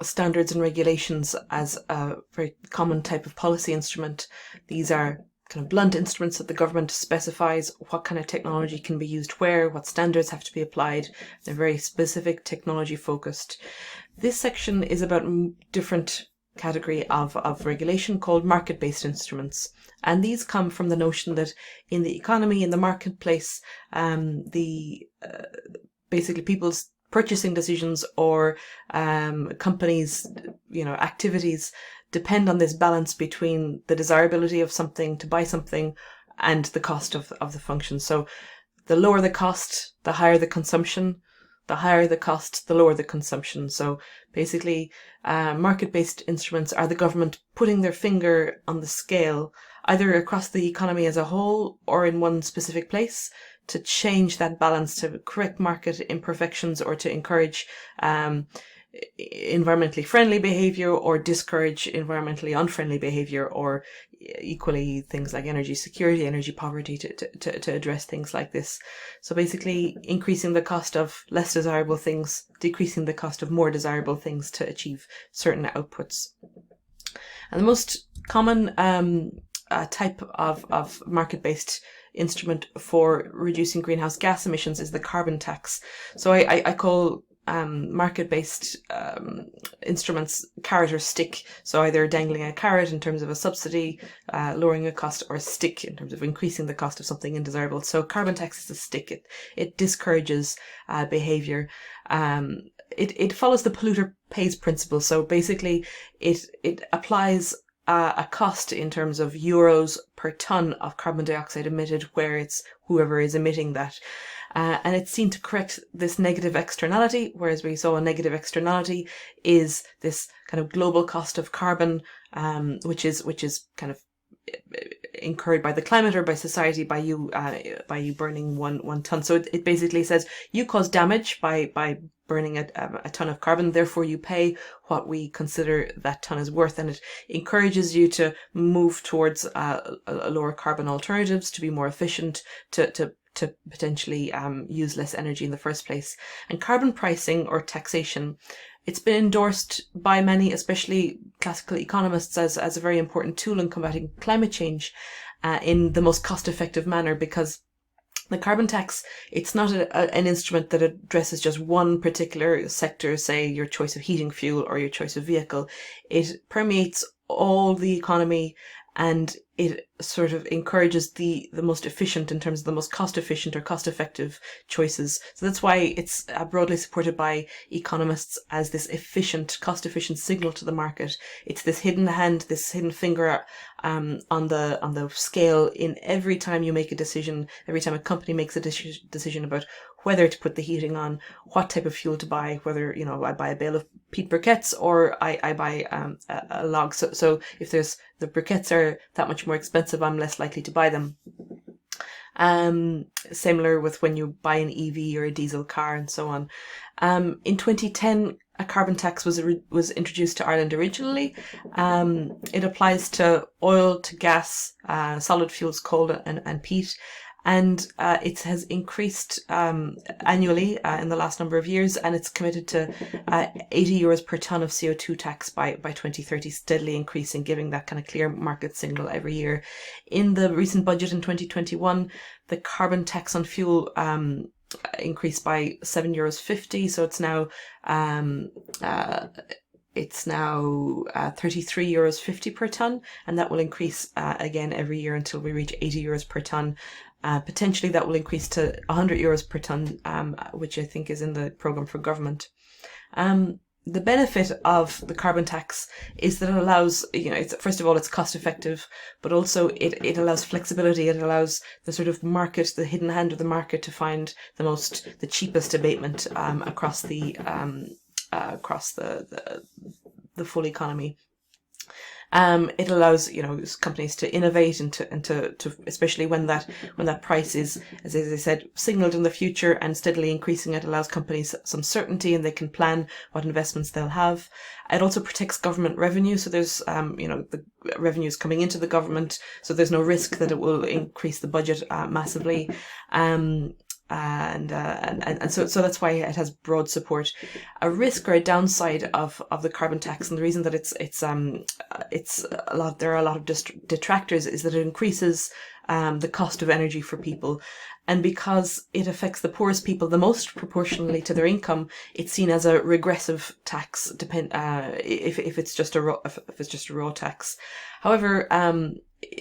standards and regulations as a very common type of policy instrument. These are kind of blunt instruments that the government specifies what kind of technology can be used where, what standards have to be applied. They're very specific, technology focused. This section is about a different category of regulation called market-based instruments. And these come from the notion that in the economy, in the marketplace, basically people's purchasing decisions or companies, activities depend on this balance between the desirability of something to buy something and the cost of the function. So the lower the cost, the higher the consumption. The higher the cost, the lower the consumption. So basically, market-based instruments are the government putting their finger on the scale, either across the economy as a whole or in one specific place, to change that balance, to correct market imperfections, or to encourage environmentally friendly behavior or discourage environmentally unfriendly behavior, or equally things like energy security, energy poverty, to address things like this. So basically increasing the cost of less desirable things, decreasing the cost of more desirable things to achieve certain outputs. And the most common type of market-based instrument for reducing greenhouse gas emissions is the carbon tax. So I call market-based instruments carrot or stick. So either dangling a carrot in terms of a subsidy, lowering a cost, or a stick in terms of increasing the cost of something undesirable. So carbon tax is a stick. It discourages behavior. It follows the polluter pays principle. So basically it applies a cost in terms of euros per ton of carbon dioxide emitted where it's whoever is emitting that. And it's seen to correct this negative externality, whereas we saw a negative externality is this kind of global cost of carbon, which is kind of incurred by the climate or by society by you burning one ton. So it basically says you cause damage by burning a ton of carbon, therefore you pay what we consider that ton is worth, and it encourages you to move towards lower carbon alternatives, to be more efficient, to potentially use less energy in the first place. And carbon pricing or taxation, it's been endorsed by many, especially classical economists, as a very important tool in combating climate change in the most cost-effective manner, because the carbon tax, it's not an instrument that addresses just one particular sector, say your choice of heating fuel or your choice of vehicle. It permeates all the economy, and it sort of encourages the most efficient in terms of the most cost efficient or cost effective choices. So that's why it's broadly supported by economists as this efficient, cost efficient signal to the market. It's this hidden hand, this hidden finger on the scale in every time you make a decision, every time a company makes a decision about whether to put the heating on, what type of fuel to buy, whether, I buy a bale of peat briquettes or I buy a log. So if the briquettes are that much more expensive, I'm less likely to buy them. Similar with when you buy an EV or a diesel car and so on. In 2010, a carbon tax was introduced to Ireland originally. It applies to oil, to gas, solid fuels, coal and peat. And it has increased annually in the last number of years, and it's committed to €80 per tonne of CO2 tax by 2030, steadily increasing, giving that kind of clear market signal every year. In the recent budget in 2021, the carbon tax on fuel increased by €7.50, so it's now €33.50 per tonne, and that will increase again every year until we reach €80 per tonne. Potentially that will increase to €100 per tonne, which I think is in the programme for government. The benefit of the carbon tax is that it allows, first of all, it's cost effective, but also it allows flexibility. It allows the sort of market, the hidden hand of the market, to find the cheapest abatement across the full economy. It allows companies to innovate and to especially when that price is, as I said, signaled in the future and steadily increasing. It allows companies some certainty, and they can plan what investments they'll have. It also protects government revenue, so there's the revenues coming into the government, so there's no risk that it will increase the budget massively. And so that's why it has broad support. A risk or a downside of the carbon tax, and the reason that it's a lot, there are a lot of detractors, is that it increases the cost of energy for people. And because it affects the poorest people the most proportionally to their income, it's seen as a regressive tax. If it's just a raw tax. However,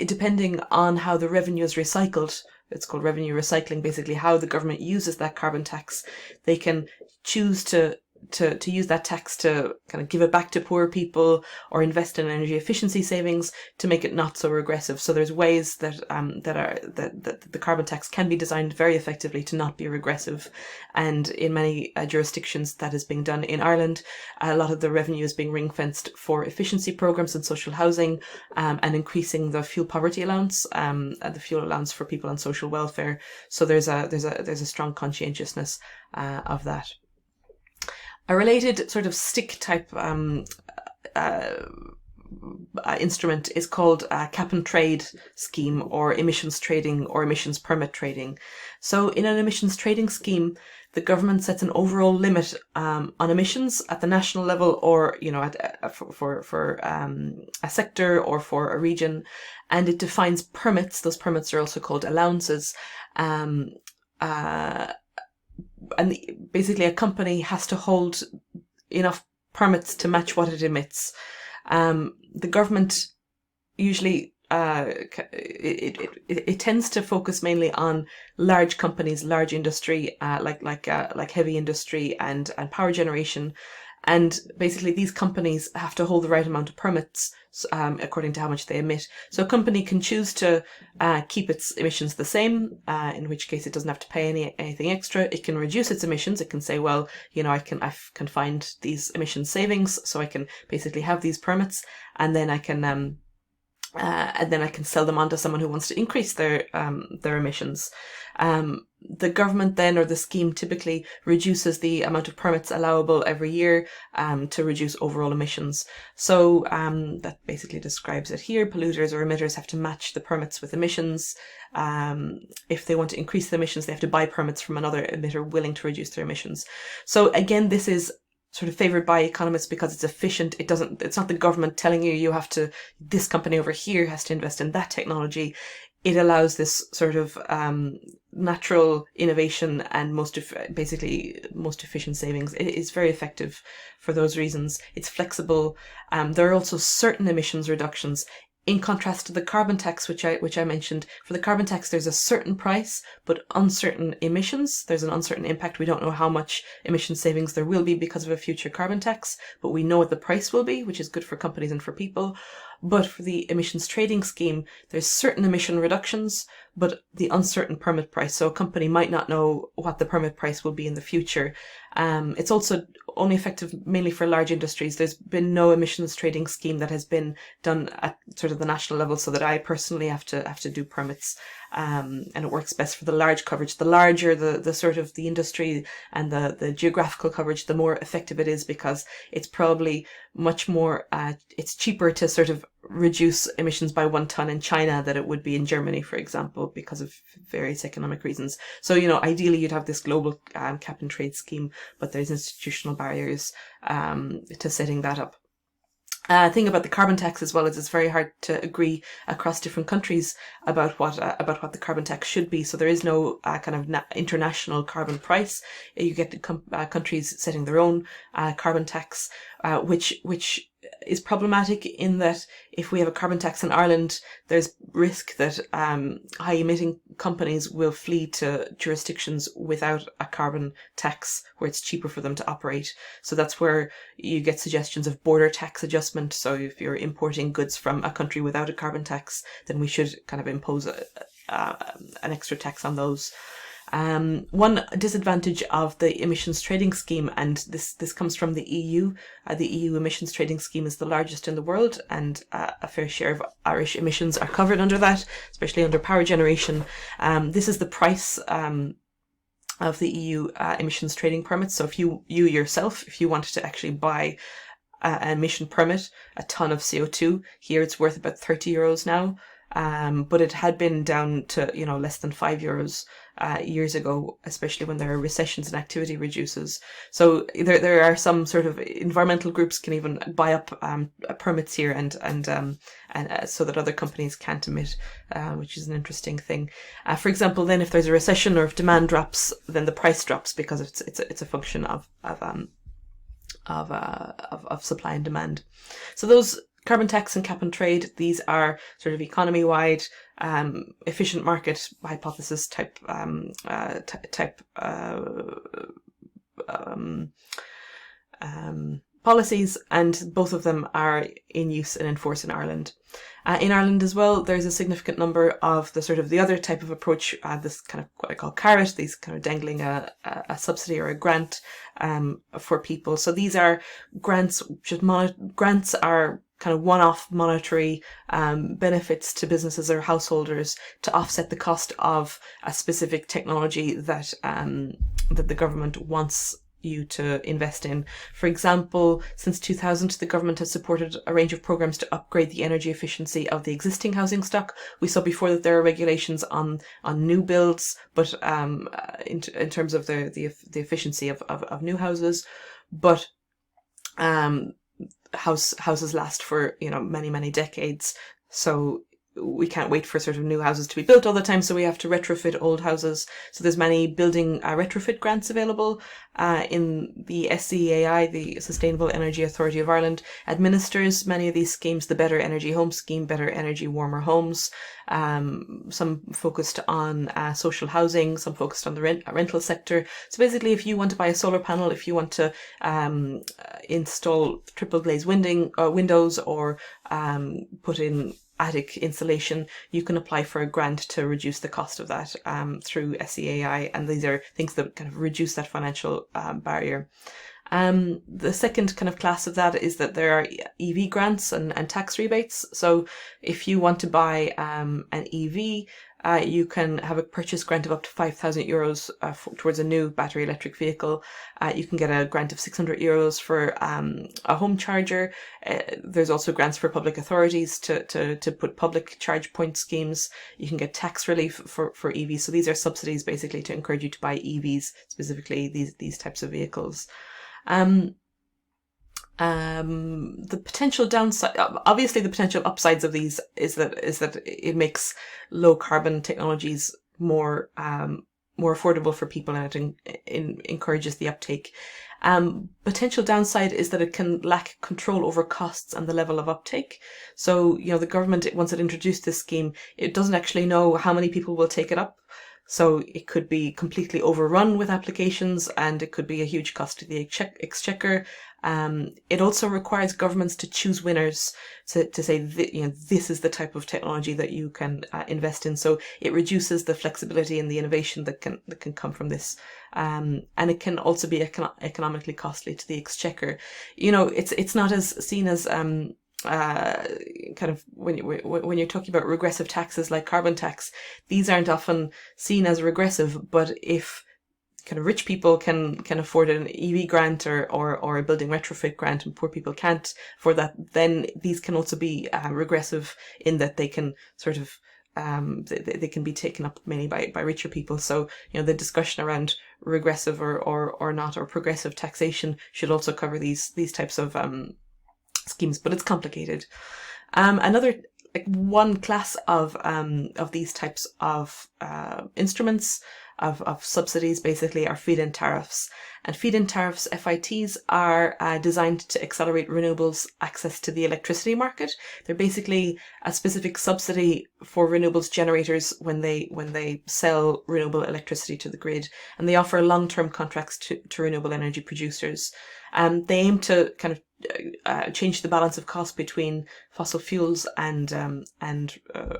depending on how the revenue is recycled, it's called revenue recycling. Basically, how the government uses that carbon tax, they can choose to use that tax to kind of give it back to poor people or invest in energy efficiency savings to make it not so regressive. So there's ways that the carbon tax can be designed very effectively to not be regressive. And in many jurisdictions that is being done. In Ireland, a lot of the revenue is being ring fenced for efficiency programs and social housing, and increasing the fuel poverty allowance, the fuel allowance for people on social welfare. So there's a strong conscientiousness of that. A related sort of stick type instrument is called cap and trade scheme, or emissions trading, or emissions permit trading. So in an emissions trading scheme, the government sets an overall limit on emissions at the national level, or for a sector or for a region, and it defines permits. Those permits are also called allowances. And basically a company has to hold enough permits to match what it emits. The government usually it tends to focus mainly on large companies, large industry, like heavy industry and power generation. And basically these companies have to hold the right amount of permits according to how much they emit. So a company can choose to keep its emissions the same, in which case it doesn't have to pay anything extra. It can reduce its emissions. It can say, well, I can find these emission savings, so I can basically have these permits, and then I can sell them on to someone who wants to increase their emissions. The government then, or the scheme, typically reduces the amount of permits allowable every year to reduce overall emissions. So that basically describes it here. Polluters or emitters have to match the permits with emissions. If they want to increase the emissions, they have to buy permits from another emitter willing to reduce their emissions. So again, this is sort of favored by economists because it's efficient. It's not the government telling you have to, this company over here has to invest in that technology. It allows this sort of natural innovation and most efficient savings. It is very effective for those reasons. It's flexible. There are also certain emissions reductions. In contrast to the carbon tax, which I mentioned, for the carbon tax, there's a certain price, but uncertain emissions. There's an uncertain impact. We don't know how much emission savings there will be because of a future carbon tax, but we know what the price will be, which is good for companies and for people. But for the emissions trading scheme, there's certain emission reductions, but the uncertain permit price. So a company might not know what the permit price will be in the future. It's also only effective mainly for large industries. There's been no emissions trading scheme that has been done at sort of the national level, so that I personally have to do permits. And it works best for the large coverage. The larger the sort of the industry and the geographical coverage, the more effective it is, because it's probably much more, it's cheaper to sort of reduce emissions by 1 ton in China than it would be in Germany, for example, because of various economic reasons. So, ideally you'd have this global cap and trade scheme, but there's institutional barriers to setting that up. Thing about the carbon tax as well is it's very hard to agree across different countries about what the carbon tax should be. So there is no kind of international carbon price. You get the countries setting their own carbon tax, which is problematic in that if we have a carbon tax in Ireland, there's risk that high emitting companies will flee to jurisdictions without a carbon tax where it's cheaper for them to operate. So that's where you get suggestions of border tax adjustment. So if you're importing goods from a country without a carbon tax, then we should kind of impose an extra tax on those. One disadvantage of the emissions trading scheme, and this comes from the EU, the EU emissions trading scheme is the largest in the world, and a fair share of Irish emissions are covered under that, especially under power generation. This is the price of the EU emissions trading permits. So if you yourself, if you wanted to actually buy an emission permit, a ton of CO2, here it's worth about €30 now. But it had been down to, less than €5 years ago, especially when there are recessions and activity reduces. So there are some sort of environmental groups can even buy up permits here and so that other companies can't emit, which is an interesting thing. For example, then if there's a recession or if demand drops, then the price drops because it's a function of supply and demand. So those carbon tax and cap and trade, these are sort of economy-wide, efficient market hypothesis type policies, and both of them are in use and enforced in Ireland. In Ireland as well, there's a significant number of the other type of approach, this kind of what I call carrot, these kind of dangling a subsidy or a grant for people. So these are grants, grants are kind of one-off monetary benefits to businesses or householders to offset the cost of a specific technology that that the government wants you to invest in. For example, since 2000, the government has supported a range of programs to upgrade the energy efficiency of the existing housing stock. We saw before that there are regulations on new builds, but in terms of the efficiency of new houses, but houses last for many decades. So we can't wait for sort of new houses to be built all the time, so we have to retrofit old houses. So there's many building retrofit grants available. In the SEAI, the Sustainable Energy Authority of Ireland, administers many of these schemes, the Better Energy Home Scheme, Better Energy Warmer Homes, some focused on social housing, some focused on the rental sector. So basically, if you want to buy a solar panel, if you want to install triple glazed windows or put in attic insulation, you can apply for a grant to reduce the cost of that through SEAI, and these are things that kind of reduce that financial barrier. The second kind of class of that is that there are EV grants and tax rebates. So if you want to buy an EV, you can have a purchase grant of up to €5,000 towards a new battery electric vehicle. You can get a grant of €600 for a home charger. There's also grants for public authorities to put public charge point schemes. You can get tax relief for EVs. So these are subsidies basically to encourage you to buy EVs, specifically these types of vehicles. The potential downside, obviously the potential upsides of these is that it makes low carbon technologies more affordable for people, and it encourages the uptake. Potential downside is that it can lack control over costs and the level of uptake. So, the government, once it introduced this scheme, it doesn't actually know how many people will take it up. So it could be completely overrun with applications, and it could be a huge cost to the exchequer. It also requires governments to choose winners to say this is the type of technology that you can invest in. So it reduces the flexibility and the innovation that can come from this, and it can also be economically costly to the exchequer. It's not as seen as kind of when you're talking about regressive taxes like carbon tax, these aren't often seen as regressive, but if kind of rich people can afford an EV grant or a building retrofit grant and poor people can't afford that, then these can also be regressive in that they can sort of they can be taken up mainly by richer people. So the discussion around regressive or not, or progressive taxation should also cover these types of schemes, but it's complicated. Another one class of these types of instruments of subsidies basically are feed-in tariffs. And feed-in tariffs, FITs, are designed to accelerate renewables access to the electricity market. They're basically a specific subsidy for renewables generators when they sell renewable electricity to the grid, and they offer long-term contracts to renewable energy producers. They aim to kind of change the balance of cost between fossil fuels and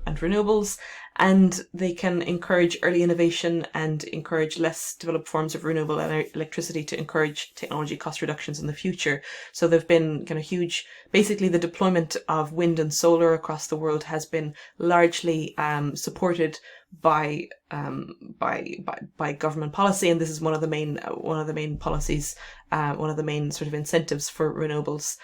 renewables, and they can encourage early innovation and encourage less developed forms of renewable electricity to encourage technology cost reductions in the future. So they've been kind of huge. Basically, the deployment of wind and solar across the world has been largely supported by government policy, and this is one of the main policies, one of the main sort of incentives for renewables.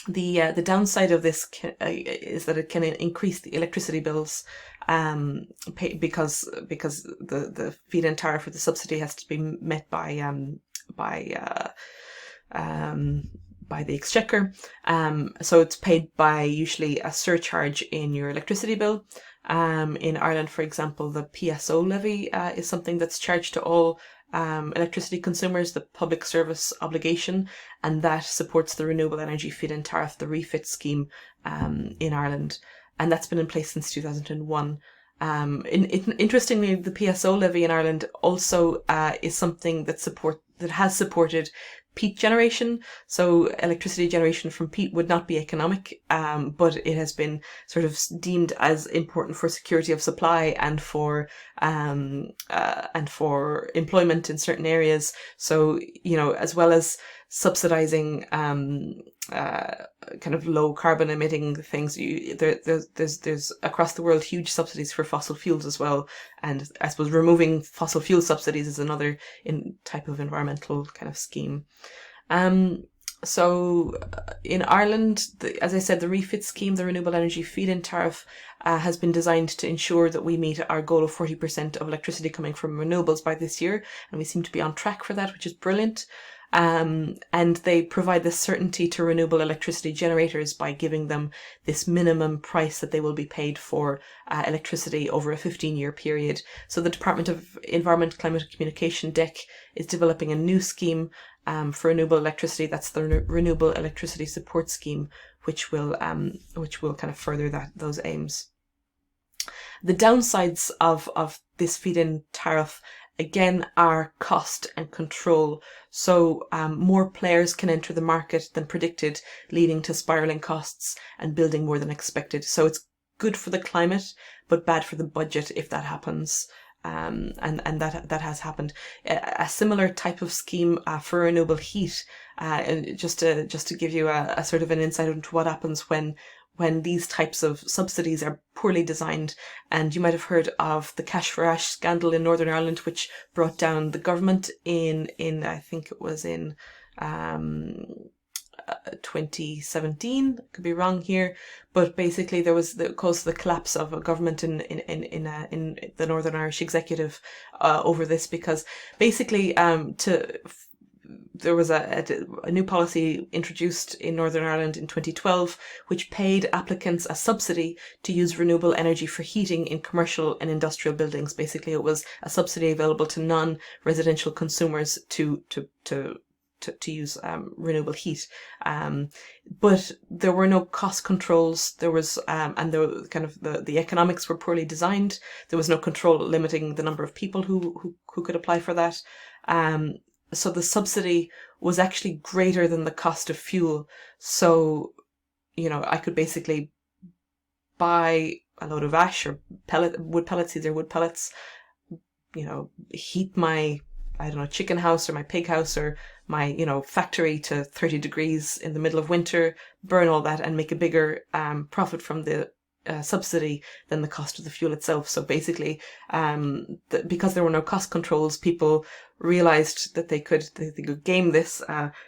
The downside of this is that it can increase the electricity bills, because the feed-in tariff or the subsidy has to be met by by the exchequer. So it's paid by usually a surcharge in your electricity bill. In Ireland, for example, the PSO levy is something that's charged to all electricity consumers, the public service obligation, and that supports the renewable energy feed-in tariff, the refit scheme, in Ireland, and that's been in place since 2001. Interestingly, the PSO levy in Ireland also is something that has supported peat generation. So electricity generation from peat would not be economic, but it has been sort of deemed as important for security of supply and for employment in certain areas. So, you know, as well as subsidizing kind of low carbon emitting things, there's across the world huge subsidies for fossil fuels as well, and I suppose removing fossil fuel subsidies is another type of environmental kind of scheme. So in Ireland, as I said, the refit scheme, the renewable energy feed-in tariff, has been designed to ensure that we meet our goal of 40% of electricity coming from renewables by this year, and we seem to be on track for that, which is brilliant. And they provide this certainty to renewable electricity generators by giving them this minimum price that they will be paid for electricity over a 15-year period. So the Department of Environment, Climate and Communication, DEC, is developing a new scheme for renewable electricity. That's the Renewable Electricity Support Scheme, which will kind of further those aims. The downsides of this feed-in tariff, again, are cost and control. So more players can enter the market than predicted, leading to spiraling costs and building more than expected. So it's good for the climate, but bad for the budget if that happens. And that has happened. A similar type of scheme for renewable heat, and just to give you a sort of an insight into what happens when these types of subsidies are poorly designed. And you might have heard of the Cash for Rash scandal in Northern Ireland, which brought down the government in I think it was in 2017. Could be wrong here, but basically there was caused the collapse of a government in the Northern Irish executive over this, because basically there was a new policy introduced in Northern Ireland in 2012, which paid applicants a subsidy to use renewable energy for heating in commercial and industrial buildings. Basically, it was a subsidy available to non-residential consumers to use renewable heat, but there were no cost controls. There was and the economics were poorly designed. There was no control limiting the number of people who could apply for that. So the subsidy was actually greater than the cost of fuel. So, you know, I could basically buy a load of ash or wood pellets, you know, heat my, I don't know, chicken house or my pig house or my, you know, factory to 30 degrees in the middle of winter, burn all that and make a bigger profit from the subsidy than the cost of the fuel itself. So basically, because there were no cost controls, people realized that they could game this,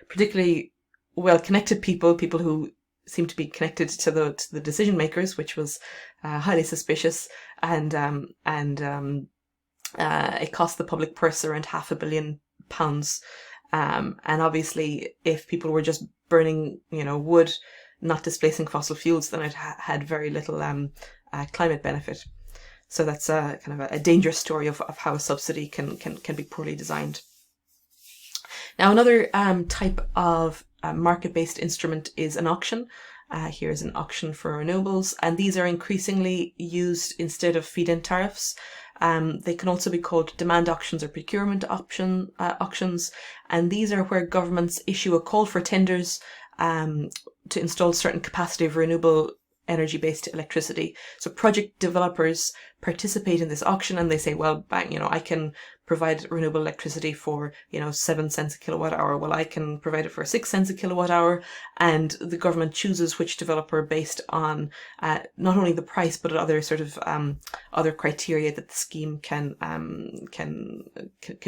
particularly well-connected people who seemed to be connected to the decision makers, which was highly suspicious, and it cost the public purse around £500 million. And obviously, if people were just burning, you know, wood, not displacing fossil fuels, then it had very little climate benefit. So that's kind of a dangerous story of how a subsidy can be poorly designed. Now, another type of market-based instrument is an auction. Here's an auction for renewables, and these are increasingly used instead of feed-in tariffs. They can also be called demand auctions or procurement auctions, and these are where governments issue a call for tenders to install certain capacity of renewable energy-based electricity. So project developers participate in this auction and they say, well, bang, I can provide renewable electricity for, 7 cents a kilowatt hour. Well, I can provide it for 6 cents a kilowatt hour. And the government chooses which developer based on not only the price, but other sort of other criteria that the scheme can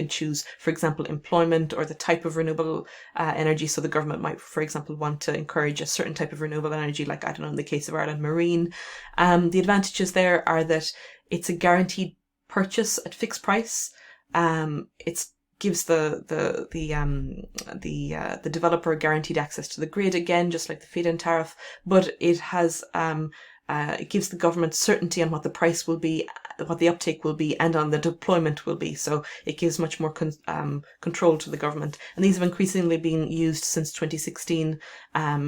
choose. For example, employment or the type of renewable energy. So the government might, for example, want to encourage a certain type of renewable energy, like, I don't know, in the case of Ireland, marine. The advantages there are that it's a guaranteed purchase at fixed price. It gives the developer guaranteed access to the grid, again, just like the feed-in tariff, but it has it gives the government certainty on what the price will be, what the uptake will be, and on the deployment will be. So it gives much more control to the government. And these have increasingly been used since 2016.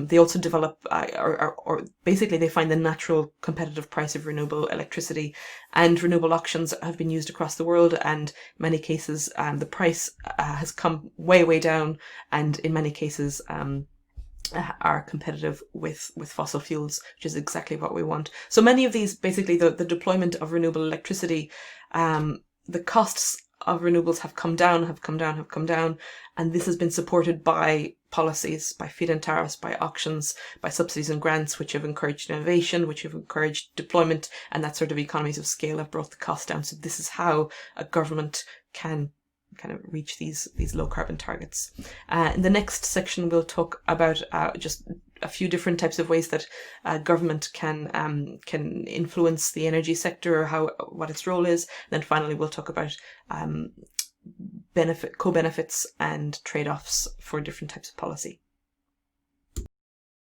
They also develop, or basically they find the natural competitive price of renewable electricity. And renewable auctions have been used across the world, and in many cases the price has come way, way down, and in many cases are competitive with fossil fuels, which is exactly what we want. So many of these, basically the deployment of renewable electricity, the costs of renewables have come down, and this has been supported by policies, by feed-in tariffs, by auctions, by subsidies and grants, which have encouraged innovation, which have encouraged deployment, and that sort of economies of scale have brought the cost down. So this is how a government can kind of reach these low carbon targets. In the next section, we'll talk about just a few different types of ways that government can influence the energy sector, or what its role is. And then finally, we'll talk about co-benefits and trade-offs for different types of policy.